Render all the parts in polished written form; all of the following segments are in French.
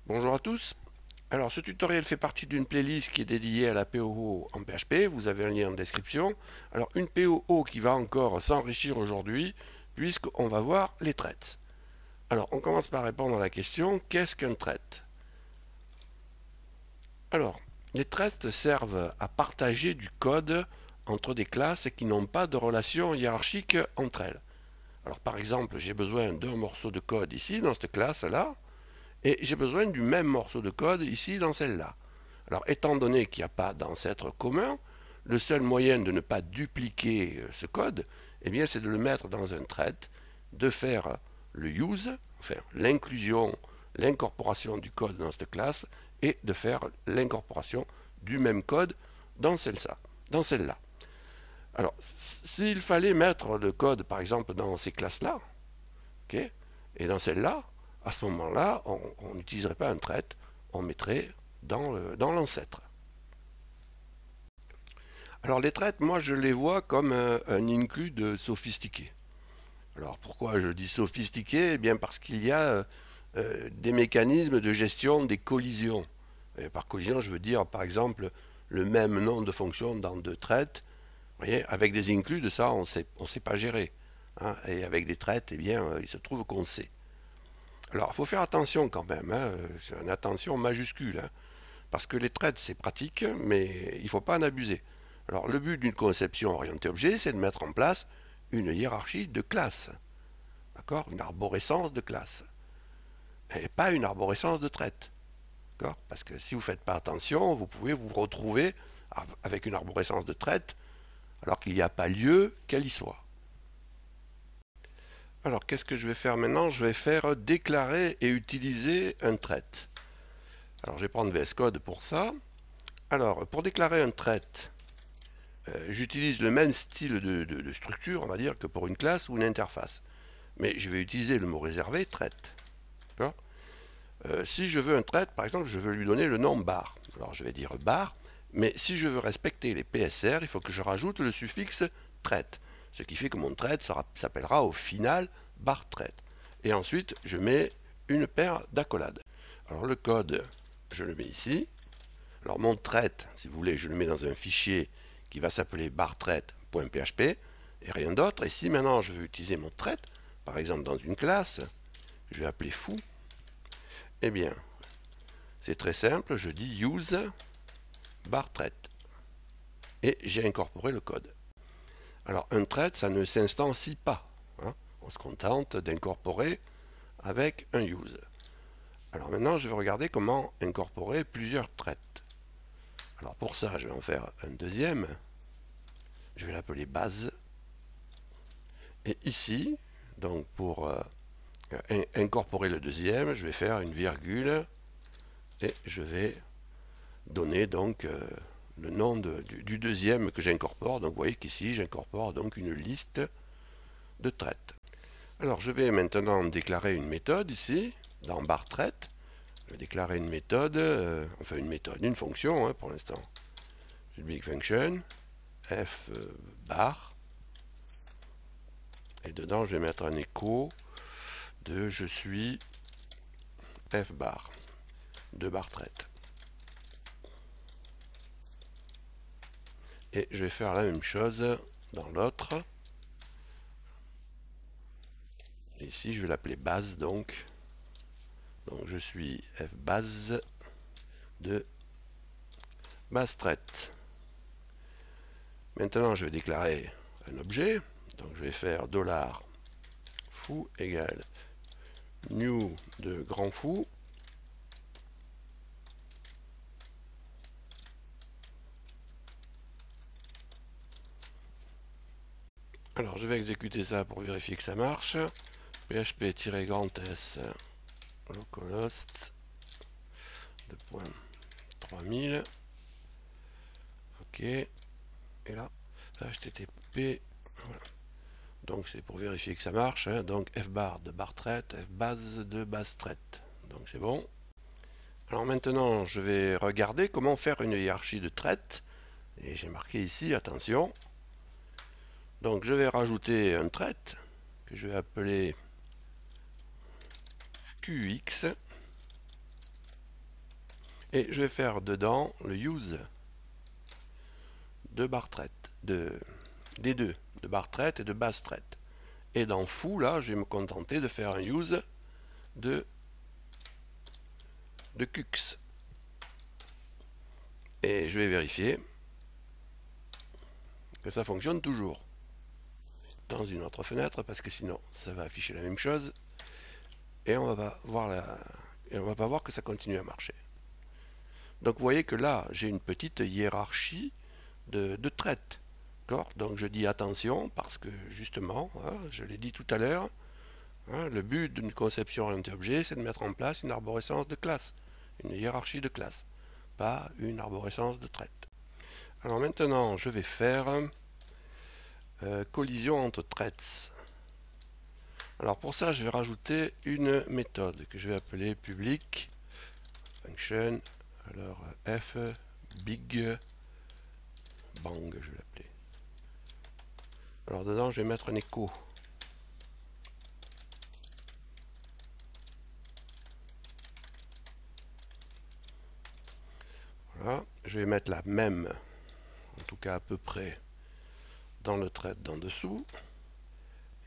Bonjour à tous. Alors ce tutoriel fait partie d'une playlist qui est dédiée à la POO en PHP. Vous avez un lien en description. Alors une POO qui va encore s'enrichir aujourd'hui puisqu'on va voir les threads. Alors on commence par répondre à la question qu'est-ce qu'un thread? Alors les threads servent à partager du code entre des classes qui n'ont pas de relation hiérarchique entre elles. Alors par exemple j'ai besoin d'un morceau de code ici dans cette classe-là. Et j'ai besoin du même morceau de code ici dans celle-là. Alors étant donné qu'il n'y a pas d'ancêtre commun, le seul moyen de ne pas dupliquer ce code, eh bien c'est de le mettre dans un thread, de faire le use, enfin l'inclusion, l'incorporation du code dans cette classe, et de faire l'incorporation du même code dans celle-là. Alors, s'il fallait mettre le code, par exemple, dans ces classes-là, okay, et dans celle-là, à ce moment-là, on n'utiliserait pas un thread, on mettrait dans l'ancêtre. Alors les threads, moi je les vois comme un include sophistiqué. Alors pourquoi je dis sophistiqué? Eh bien parce qu'il y a des mécanismes de gestion des collisions. Et par collision, je veux dire par exemple le même nom de fonction dans deux threads. Vous voyez, avec des includes, ça on sait pas gérer. Hein, et avec des threads, eh bien, il se trouve qu'on sait. Alors, il faut faire attention quand même, hein, c'est une attention majuscule, hein, parce que les threads, c'est pratique, mais il ne faut pas en abuser. Alors, le but d'une conception orientée objet, c'est de mettre en place une hiérarchie de classes, d'accord, une arborescence de classes, et pas une arborescence de threads, d'accord, parce que si vous ne faites pas attention, vous pouvez vous retrouver avec une arborescence de threads, alors qu'il n'y a pas lieu qu'elle y soit. Alors, qu'est-ce que je vais faire maintenant? Je vais faire déclarer et utiliser un thread. Alors, je vais prendre VS Code pour ça. Alors, pour déclarer un thread, j'utilise le même style de structure, on va dire, que pour une classe ou une interface. Mais je vais utiliser le mot réservé, thread. Si je veux un thread, par exemple, je veux lui donner le nom bar. Alors, je vais dire bar, mais si je veux respecter les PSR, il faut que je rajoute le suffixe thread. Ce qui fait que mon thread s'appellera au final bar thread. Et ensuite, je mets une paire d'accolades. Alors, le code, je le mets ici. Alors mon thread, si vous voulez, je le mets dans un fichier qui va s'appeler barthread.php et rien d'autre. Et si maintenant je veux utiliser mon thread, par exemple dans une classe, je vais appeler foo, eh bien, c'est très simple, je dis use barthread et j'ai incorporé le code. Alors un thread, ça ne s'instancie pas. Hein. On se contente d'incorporer avec un use. Alors maintenant, je vais regarder comment incorporer plusieurs threads. Alors pour ça, je vais en faire un deuxième. Je vais l'appeler base. Et ici, donc pour incorporer le deuxième, je vais faire une virgule et je vais donner donc le nom du deuxième que j'incorpore. Donc vous voyez qu'ici, j'incorpore donc une liste de threads. Alors je vais maintenant déclarer une méthode ici, dans bar thread. Je vais déclarer une méthode, enfin une méthode, une fonction hein, pour l'instant. Public function, f bar. Et dedans, je vais mettre un écho de je suis f bar de bar thread. Et je vais faire la même chose dans l'autre. Ici, je vais l'appeler base donc. Donc je suis f base de base thread. Maintenant, je vais déclarer un objet. Donc je vais faire $foo égale new de grand foo. Alors je vais exécuter ça pour vérifier que ça marche. php-s localhost 2.3000. Ok. Et là, http. Voilà. Donc c'est pour vérifier que ça marche. Hein. Donc f bar de bar thread, f base de base thread. Donc c'est bon. Alors maintenant, je vais regarder comment faire une hiérarchie de threads. Et j'ai marqué ici, attention. Donc je vais rajouter un thread que je vais appeler QX. Et je vais faire dedans le use de bar traite, des deux, de bar traite et de base traite. Et dans foo, là, je vais me contenter de faire un use de cux. Et je vais vérifier que ça fonctionne toujours dans une autre fenêtre, parce que sinon ça va afficher la même chose et on va pas voir que ça continue à marcher. Donc vous voyez que là j'ai une petite hiérarchie de traites. Donc je dis attention parce que justement, hein, je l'ai dit tout à l'heure, hein, le but d'une conception orientée objet, c'est de mettre en place une arborescence de classe, une hiérarchie de classe, pas une arborescence de traites. Alors maintenant, je vais faire collision entre threads. Alors pour ça, je vais rajouter une méthode que je vais appeler public function. Alors f big bang, je vais l'appeler. Alors dedans, je vais mettre un écho. Voilà, je vais mettre la même, en tout cas à peu près, dans le thread d'en dessous.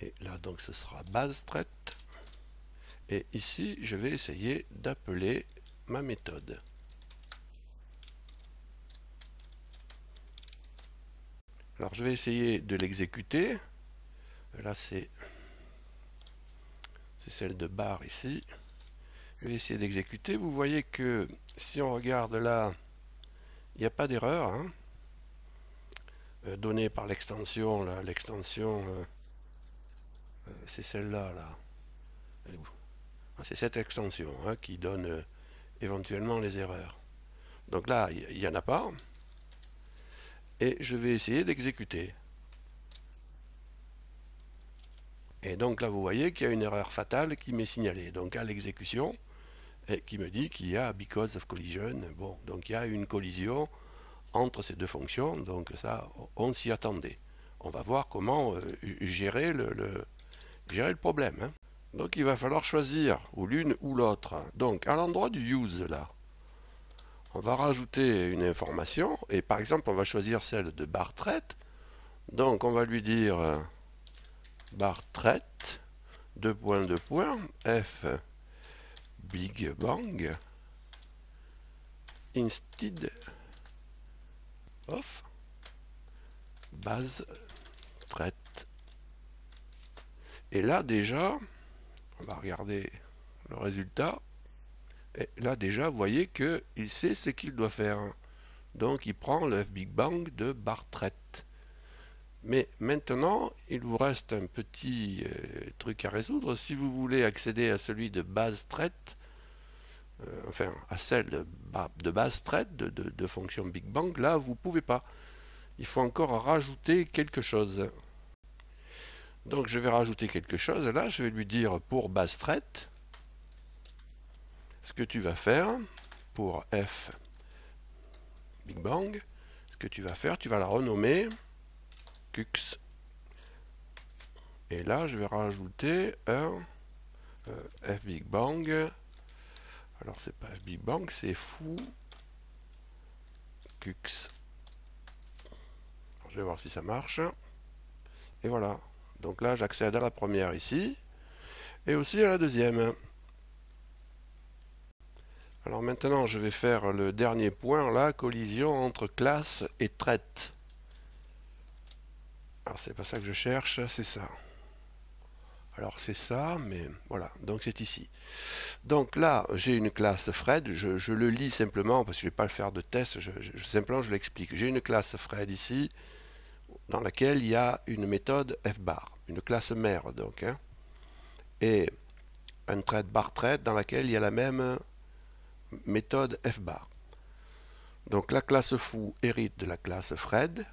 Et là, donc, ce sera base thread. Et ici, je vais essayer d'appeler ma méthode. Alors, je vais essayer de l'exécuter. Là, c'est celle de bar ici. Je vais essayer d'exécuter. Vous voyez que si on regarde là, il n'y a pas d'erreur, hein, donnée par l'extension. L'extension, c'est celle-là. Là. Elle est où? C'est cette extension, hein, qui donne éventuellement les erreurs. Donc là, il n'y en a pas. Et je vais essayer d'exécuter. Et donc là, vous voyez qu'il y a une erreur fatale qui m'est signalée. Donc à l'exécution, et qui me dit qu'il y a because of collision. Bon, donc il y a une collision entre ces deux fonctions. Donc ça, on s'y attendait. On va voir comment gérer le problème. Hein. Donc il va falloir choisir ou l'une ou l'autre. Donc à l'endroit du use là, on va rajouter une information. Et par exemple, on va choisir celle de bar traite. Donc on va lui dire bar traite, f big bang instead of base traite. Et là déjà, on va regarder le résultat. Et là déjà, vous voyez qu'il sait ce qu'il doit faire. Donc il prend le f big bang de bar traite. Mais maintenant, il vous reste un petit truc à résoudre. Si vous voulez accéder à celui de base traite, enfin à celle de base traite de fonction big bang, là vous ne pouvez pas. Il faut encore rajouter quelque chose. Donc je vais rajouter quelque chose. Là, je vais lui dire pour base traite, ce que tu vas faire pour f big bang, ce que tu vas faire, tu vas la renommer cux. Et là, je vais rajouter un f big bang. Alors, c'est pas f big bang, c'est foo cux. Alors, je vais voir si ça marche. Et voilà. Donc là, j'accède à la première ici, et aussi à la deuxième. Alors maintenant, je vais faire le dernier point, là, collision entre classe et traite. Alors, c'est pas ça que je cherche, c'est ça. Alors, c'est ça, mais voilà, donc c'est ici. Donc là, j'ai une classe Fred, je le lis simplement, parce que je ne vais pas le faire de test, simplement je l'explique. J'ai une classe Fred ici, dans laquelle il y a une méthode fbar, une classe mère, donc, hein, et un thread bar thread dans laquelle il y a la même méthode fbar. Donc la classe foo hérite de la classe Fred,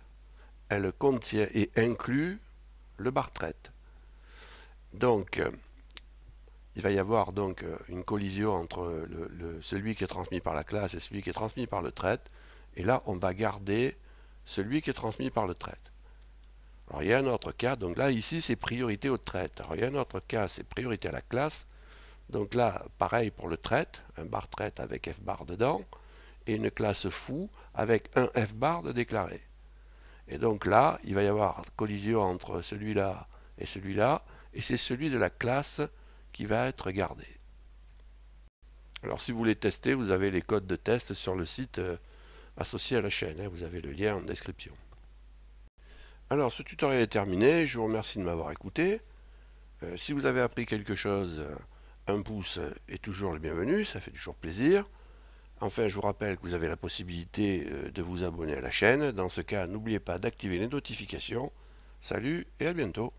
elle contient et inclut le bar thread. Donc il va y avoir donc une collision entre celui qui est transmis par la classe et celui qui est transmis par le thread, et là on va garder celui qui est transmis par le thread. Alors il y a un autre cas, donc là ici c'est priorité au thread. Alors il y a un autre cas, c'est priorité à la classe. Donc là, pareil pour le thread, un bar thread avec fbar dedans. et une classe foo avec un fbar de déclaré. Et donc là, il va y avoir collision entre celui-là, et c'est celui de la classe qui va être gardé. Alors si vous voulez tester, vous avez les codes de test sur le site associé à la chaîne, hein, vous avez le lien en description. Alors ce tutoriel est terminé, je vous remercie de m'avoir écouté. Si vous avez appris quelque chose, un pouce est toujours le bienvenu, ça fait toujours plaisir. Enfin, je vous rappelle que vous avez la possibilité de vous abonner à la chaîne. Dans ce cas, n'oubliez pas d'activer les notifications. Salut et à bientôt.